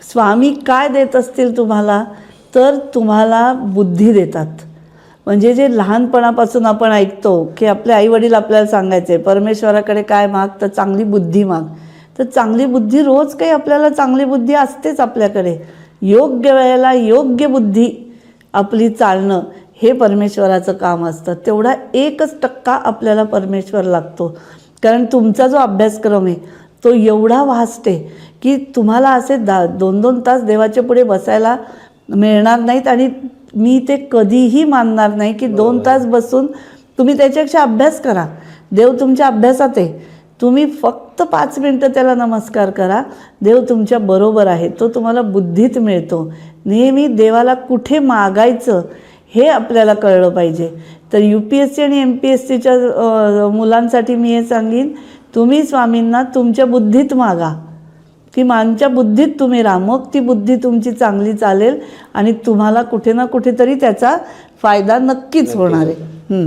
स्वामी काय देत असतील तुम्हाला, तर तुम्हाला बुद्धी देतात. म्हणजे जे लहानपणापासून आपण ऐकतो की आपले आईवडील आपल्याला सांगायचे परमेश्वराकडे काय माग, तर चांगली बुद्धी माग. तर चांगली बुद्धी, रोज काही आपल्याला चांगली बुद्धी असतेच आपल्याकडे. योग्य वेळेला योग्य बुद्धी आपली चालणं हे परमेश्वराचं काम असतं. तेवढा 1% आपल्याला परमेश्वर लागतो. कारण तुमचा जो अभ्यासक्रम आहे तो एवढा वास्ट आहे की तुम्हाला असे 2-2 तास देवाच्या पुढे बसायला मिळणार नाहीत. आणि मी ते कधीही मानणार नाही की 2 तास बसून तुम्ही त्याच्यापेक्षा अभ्यास करा. देव तुमच्या अभ्यासात आहे. तुम्ही फक्त 5 मिनटं त्याला नमस्कार करा. देव तुमच्या बरोबर आहे. तो तुम्हाला बुद्धीत मिळतो. नेहमी देवाला कुठे मागायचं हे आपल्याला कळलं पाहिजे. तर UPSC आणि MPSCच्या मुलांसाठी मी हे सांगेन, तुम्ही स्वामींना तुमच्या बुद्धीत मागा की माझ्या बुद्धीत तुम्ही राहा. मग ती बुद्धी तुमची चांगली चालेल आणि तुम्हाला कुठे ना कुठेतरी त्याचा फायदा नक्कीच होणार आहे.